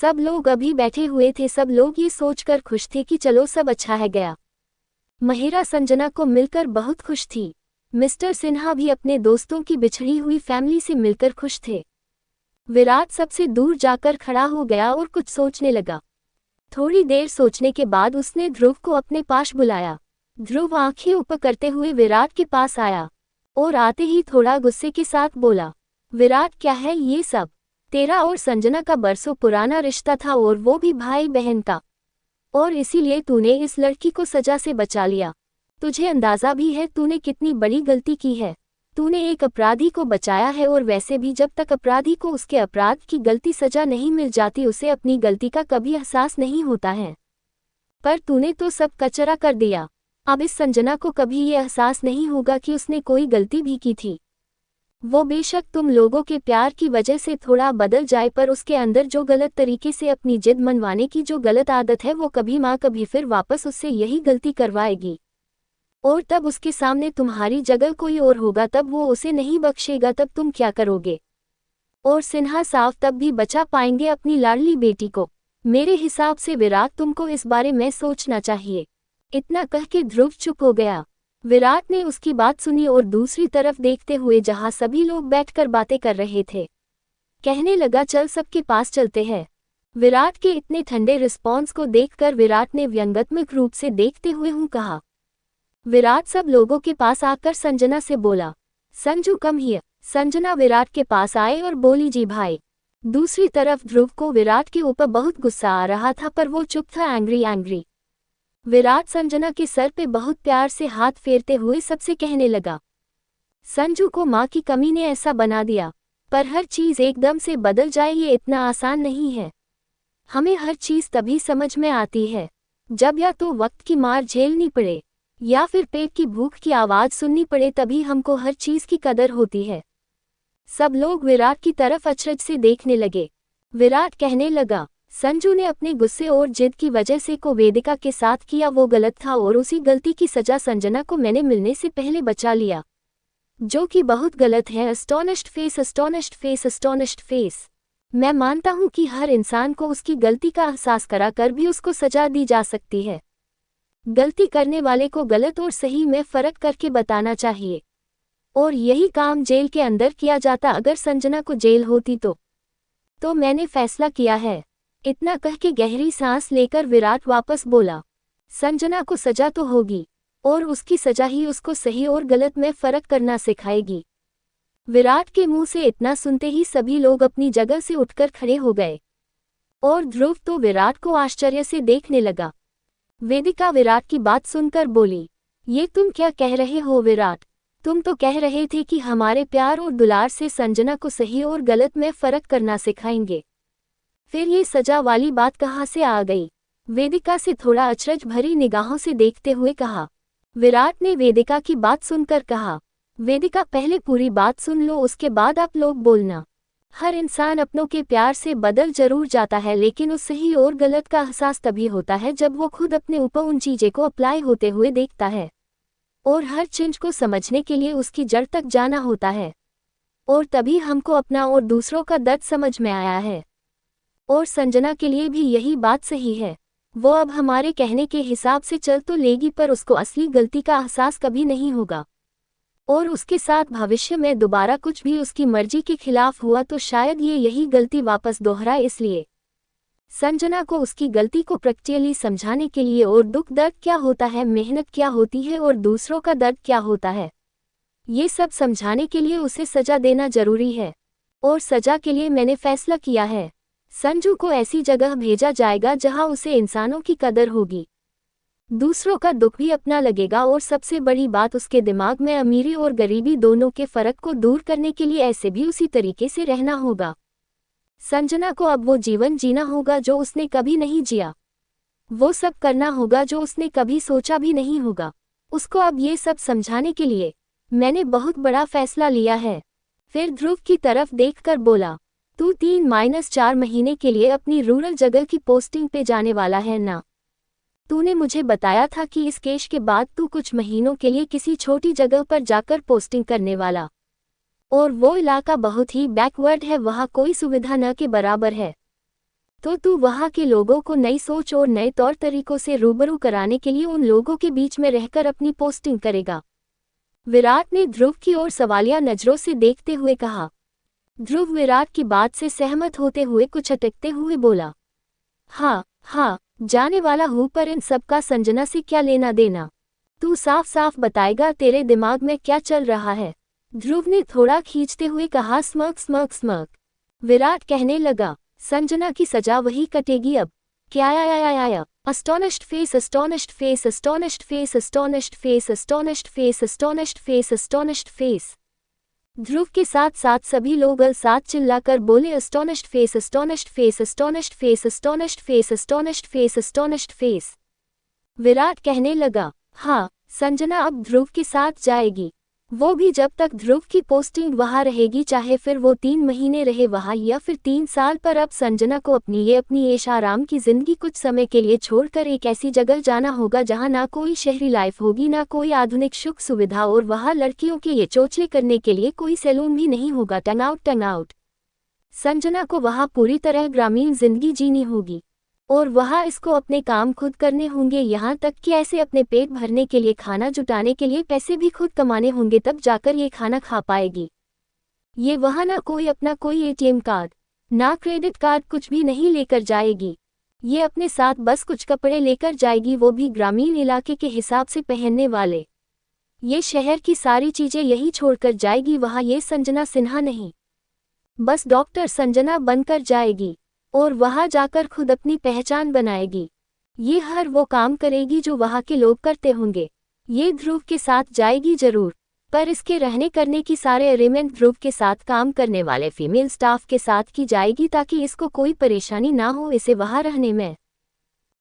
सब लोग अभी बैठे हुए थे। सब लोग ये सोचकर खुश थे कि चलो सब अच्छा है गया। महिरा संजना को मिलकर बहुत खुश थी। मिस्टर सिन्हा भी अपने दोस्तों की बिछड़ी हुई फैमिली से मिलकर खुश थे। विराट सबसे दूर जाकर खड़ा हो गया और कुछ सोचने लगा। थोड़ी देर सोचने के बाद उसने ध्रुव को अपने पास बुलाया। ध्रुव आंखें ऊपर करते हुए विराट के पास आया और आते ही थोड़ा गुस्से के साथ बोला, विराट क्या है ये सब? तेरा और संजना का बरसों पुराना रिश्ता था और वो भी भाई बहन का, और इसीलिए तूने इस लड़की को सजा से बचा लिया। तुझे अंदाजा भी है तूने कितनी बड़ी गलती की है। तूने एक अपराधी को बचाया है, और वैसे भी जब तक अपराधी को उसके अपराध की गलती सजा नहीं मिल जाती उसे अपनी गलती का कभी एहसास नहीं होता है। पर तूने तो सब कचरा कर दिया। अब इस संजना को कभी ये एहसास नहीं होगा कि उसने कोई गलती भी की थी। वो बेशक तुम लोगों के प्यार की वजह से थोड़ा बदल जाए, पर उसके अंदर जो गलत तरीके से अपनी जिद मनवाने की जो गलत आदत है वो कभी माँ कभी फिर वापस उससे यही गलती करवाएगी। और तब उसके सामने तुम्हारी जगह कोई और होगा, तब वो उसे नहीं बख्शेगा। तब तुम क्या करोगे? और सिन्हा साहब तब भी बचा पाएंगे अपनी लाडली बेटी को? मेरे हिसाब से विराट तुमको इस बारे में सोचना चाहिए। इतना कह के ध्रुव चुप हो गया। विराट ने उसकी बात सुनी और दूसरी तरफ देखते हुए जहां सभी लोग बैठकर बातें कर रहे थे, कहने लगा, चल सबके पास चलते हैं। विराट के इतने ठंडे रिस्पॉन्स को देखकर विराट ने व्यंग्यात्मक रूप से देखते हुए हूं कहा। विराट सब लोगों के पास आकर संजना से बोला, संजू कम हियर। संजना विराट के पास आए और बोली, जी भाई। दूसरी तरफ ध्रुव को विराट के ऊपर बहुत गुस्सा आ रहा था, पर वो चुप था, एंग्री। विराट संजना के सर पे बहुत प्यार से हाथ फेरते हुए सबसे कहने लगा, संजू को माँ की कमी ने ऐसा बना दिया, पर हर चीज एकदम से बदल जाए ये इतना आसान नहीं है। हमें हर चीज तभी समझ में आती है जब या तो वक्त की मार झेलनी पड़े या फिर पेट की भूख की आवाज सुननी पड़े, तभी हमको हर चीज की कदर होती है। सब लोग विराट की तरफ अचरज से देखने लगे। विराट कहने लगा, संजू ने अपने गुस्से और जिद की वजह से को वेदिका के साथ किया वो गलत था, और उसी गलती की सजा संजना को मैंने मिलने से पहले बचा लिया, जो कि बहुत गलत है। अस्टोनिश्ड फेस। मैं मानता हूं कि हर इंसान को उसकी गलती का एहसास कराकर भी उसको सजा दी जा सकती है। गलती करने वाले को गलत और सही में फर्क करके बताना चाहिए, और यही काम जेल के अंदर किया जाता अगर संजना को जेल होती तो मैंने फैसला किया है। इतना कह के गहरी सांस लेकर विराट वापस बोला, संजना को सजा तो होगी, और उसकी सजा ही उसको सही और गलत में फर्क करना सिखाएगी। विराट के मुंह से इतना सुनते ही सभी लोग अपनी जगह से उठकर खड़े हो गए, और ध्रुव तो विराट को आश्चर्य से देखने लगा। वेदिका विराट की बात सुनकर बोली, ये तुम क्या कह रहे हो विराट? तुम तो कह रहे थे कि हमारे प्यार और दुलार से संजना को सही और गलत में फर्क करना सिखाएंगे, फिर ये सजा वाली बात कहाँ से आ गई? वेदिका से थोड़ा अचरज भरी निगाहों से देखते हुए कहा। विराट ने वेदिका की बात सुनकर कहा, वेदिका पहले पूरी बात सुन लो, उसके बाद आप लोग बोलना। हर इंसान अपनों के प्यार से बदल जरूर जाता है, लेकिन उस सही और गलत का एहसास तभी होता है जब वो खुद अपने ऊपर उन चीज़ों को अप्लाई होते हुए देखता है, और हर चीज को समझने के लिए उसकी जड़ तक जाना होता है, और तभी हमको अपना और दूसरों का दर्द समझ में आया है। और संजना के लिए भी यही बात सही है। वो अब हमारे कहने के हिसाब से चल तो लेगी, पर उसको असली गलती का एहसास कभी नहीं होगा, और उसके साथ भविष्य में दोबारा कुछ भी उसकी मर्जी के खिलाफ हुआ तो शायद ये यही गलती वापस दोहराए। इसलिए संजना को उसकी गलती को प्रैक्टिकली समझाने के लिए, और दुख दर्द क्या होता है, मेहनत क्या होती है, और दूसरों का दर्द क्या होता है, ये सब समझाने के लिए उसे सजा देना जरूरी है। और सजा के लिए मैंने फैसला किया है, संजू को ऐसी जगह भेजा जाएगा जहां उसे इंसानों की कदर होगी, दूसरों का दुख भी अपना लगेगा, और सबसे बड़ी बात उसके दिमाग में अमीरी और गरीबी दोनों के फर्क को दूर करने के लिए ऐसे भी उसी तरीके से रहना होगा। संजना को अब वो जीवन जीना होगा जो उसने कभी नहीं जिया, वो सब करना होगा जो उसने कभी सोचा भी नहीं होगा। उसको अब ये सब समझाने के लिए मैंने बहुत बड़ा फैसला लिया है। फिर ध्रुव की तरफ देखकर बोला, तू 3-4 महीने के लिए अपनी रूरल जगह की पोस्टिंग पे जाने वाला है ना? तूने मुझे बताया था कि इस केस के बाद तू कुछ महीनों के लिए किसी छोटी जगह पर जाकर पोस्टिंग करने वाला, और वो इलाका बहुत ही बैकवर्ड है, वहाँ कोई सुविधा न के बराबर है। तो तू वहाँ के लोगों को नई सोच और नए तौर तरीकों से रूबरू कराने के लिए उन लोगों के बीच में रहकर अपनी पोस्टिंग करेगा। विराट ने ध्रुव की ओर सवालिया नजरों से देखते हुए कहा। ध्रुव विराट की बात से सहमत होते हुए कुछ अटकते हुए बोला, हाँ, जाने वाला हूँ, पर इन सब का संजना से क्या लेना देना? तू साफ साफ बताएगा तेरे दिमाग में क्या चल रहा है? ध्रुव ने थोड़ा खींचते हुए कहा। Smirk smirk smirk. विराट कहने लगा, संजना की सजा वही कटेगी अब। क्या आया? Astonished face, astonished face, astonished face, astonished face, astonished face, astonished face, astonished face। ध्रुव के साथ साथ सभी लोग साथ चिल्लाकर बोले, astonished face, astonished face, astonished face, astonished face, astonished face, astonished face। Virat कहने लगा, हाँ, संजना अब ध्रुव के साथ जाएगी, वो भी जब तक ध्रुव की पोस्टिंग वहाँ रहेगी, चाहे फिर वो 3 महीने रहे वहाँ या फिर 3 साल। पर अब संजना को अपनी ऐश आराम की जिंदगी कुछ समय के लिए छोड़कर एक ऐसी जगह जाना होगा जहाँ ना कोई शहरी लाइफ होगी, ना कोई आधुनिक सुख सुविधा, और वहाँ लड़कियों के ये चोचले करने के लिए कोई सैलून भी नहीं होगा। टंग आउट। संजना को वहाँ पूरी तरह ग्रामीण जिंदगी जीनी होगी और वहाँ इसको अपने काम खुद करने होंगे, यहाँ तक कि ऐसे अपने पेट भरने के लिए, खाना जुटाने के लिए पैसे भी खुद कमाने होंगे, तब जाकर ये खाना खा पाएगी। ये वहाँ ना कोई एटीएम कार्ड, ना क्रेडिट कार्ड, कुछ भी नहीं लेकर जाएगी। ये अपने साथ बस कुछ कपड़े लेकर जाएगी, वो भी ग्रामीण इलाके के हिसाब से पहनने वाले। ये शहर की सारी चीजें यही छोड़कर जाएगी वहाँ। ये संजना सिन्हा नहीं, बस डॉक्टर संजना बनकर जाएगी और वहाँ जाकर खुद अपनी पहचान बनाएगी। ये हर वो काम करेगी जो वहाँ के लोग करते होंगे। ये ध्रुव के साथ जाएगी जरूर, पर इसके रहने करने की सारे अरेंजमेंट ध्रुव के साथ काम करने वाले फीमेल स्टाफ के साथ की जाएगी, ताकि इसको कोई परेशानी ना हो इसे वहाँ रहने में।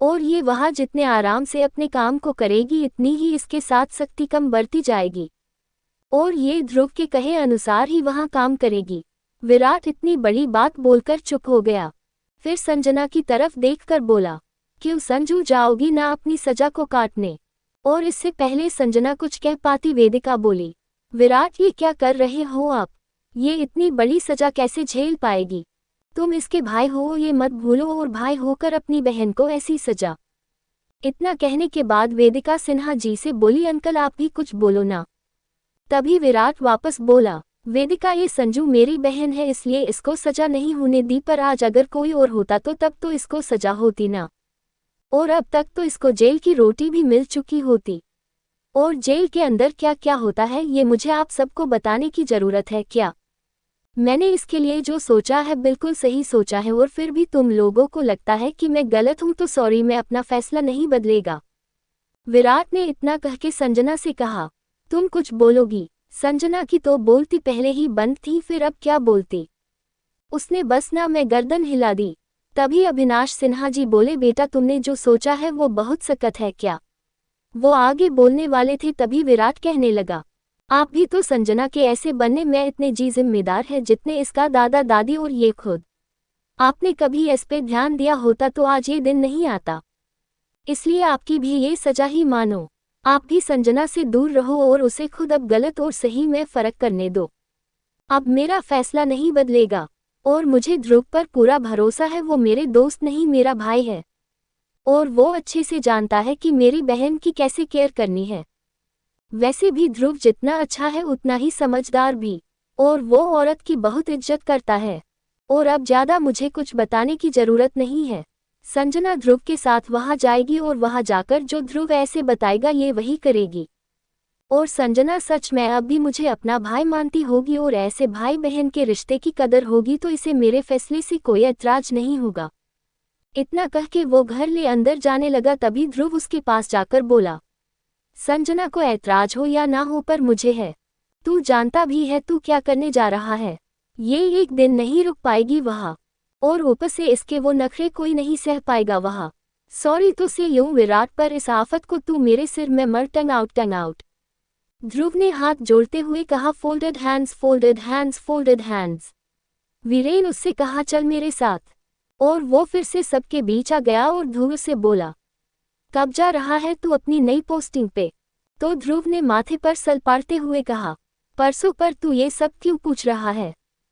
और ये वहाँ जितने आराम से अपने काम को करेगी, इतनी ही इसके साथ सख्ती कम बढ़ती जाएगी और ये ध्रुव के कहे अनुसार ही वहाँ काम करेगी। विराट इतनी बड़ी बात बोलकर चुप हो गया, फिर संजना की तरफ देखकर बोला, क्यों संजू, जाओगी ना अपनी सजा को काटने? और इससे पहले संजना कुछ कह पाती, वेदिका बोली, विराट ये क्या कर रहे हो आप? ये इतनी बड़ी सजा कैसे झेल पाएगी? तुम इसके भाई हो, ये मत भूलो, और भाई होकर अपनी बहन को ऐसी सजा। इतना कहने के बाद वेदिका सिन्हा जी से बोली, अंकल आप भी कुछ बोलो ना। तभी विराट वापस बोला, वेदिका ये संजू मेरी बहन है, इसलिए इसको सजा नहीं होने दी, पर आज अगर कोई और होता तो तब तो इसको सजा होती ना, और अब तक तो इसको जेल की रोटी भी मिल चुकी होती। और जेल के अंदर क्या क्या होता है ये मुझे आप सबको बताने की जरूरत है क्या? मैंने इसके लिए जो सोचा है बिल्कुल सही सोचा है, और फिर भी तुम लोगों को लगता है कि मैं गलत हूं तो सॉरी, मैं अपना फैसला नहीं बदलेगा। विराट ने इतना कह के संजना से कहा, तुम कुछ बोलोगी? संजना की तो बोलती पहले ही बंद थी, फिर अब क्या बोलती? उसने बस ना मैं गर्दन हिला दी। तभी अविनाश सिन्हा जी बोले, बेटा तुमने जो सोचा है वो बहुत सख्त है क्या? वो आगे बोलने वाले थे, तभी विराट कहने लगा, आप भी तो संजना के ऐसे बनने में इतने जी जिम्मेदार है जितने इसका दादा दादी और ये खुद। आपने कभी इस पे ध्यान दिया होता तो आज ये दिन नहीं आता, इसलिए आपकी भी ये सजा ही मानो। आप भी संजना से दूर रहो और उसे खुद अब गलत और सही में फर्क करने दो। अब मेरा फैसला नहीं बदलेगा और मुझे ध्रुव पर पूरा भरोसा है, वो मेरे दोस्त नहीं मेरा भाई है और वो अच्छे से जानता है कि मेरी बहन की कैसे केयर करनी है। वैसे भी ध्रुव जितना अच्छा है उतना ही समझदार भी, और वो औरत की बहुत इज्जत करता है। और अब ज्यादा मुझे कुछ बताने की जरूरत नहीं है। संजना ध्रुव के साथ वहां जाएगी और वहां जाकर जो ध्रुव ऐसे बताएगा ये वही करेगी। और संजना सच में अब भी मुझे अपना भाई मानती होगी और ऐसे भाई बहन के रिश्ते की कदर होगी, तो इसे मेरे फैसले से कोई ऐतराज नहीं होगा। इतना कह के वो घर ले अंदर जाने लगा। तभी ध्रुव उसके पास जाकर बोला, संजना को ऐतराज हो या ना हो पर मुझे है। तू जानता भी है तू क्या करने जा रहा है। ये एक दिन नहीं रुक पाएगी वहाँ, और ऊपर से इसके वो नखरे कोई नहीं सह पाएगा वहाँ। सॉरी तो से यूं विराट, पर इस आफत को तू मेरे सिर में मर। टंग आउट। ध्रुव ने हाथ जोड़ते हुए कहा, folded hands folded hands folded hands. Viren उससे कहा, चल मेरे साथ। और वो फिर से सबके बीच आ गया और ध्रुव से बोला, कब जा रहा है तू अपनी नई पोस्टिंग पे? तो ध्रुव ने माथे पर सलपाड़ते हुए कहा, परसों। पर तू ये सब क्यों पूछ रहा है?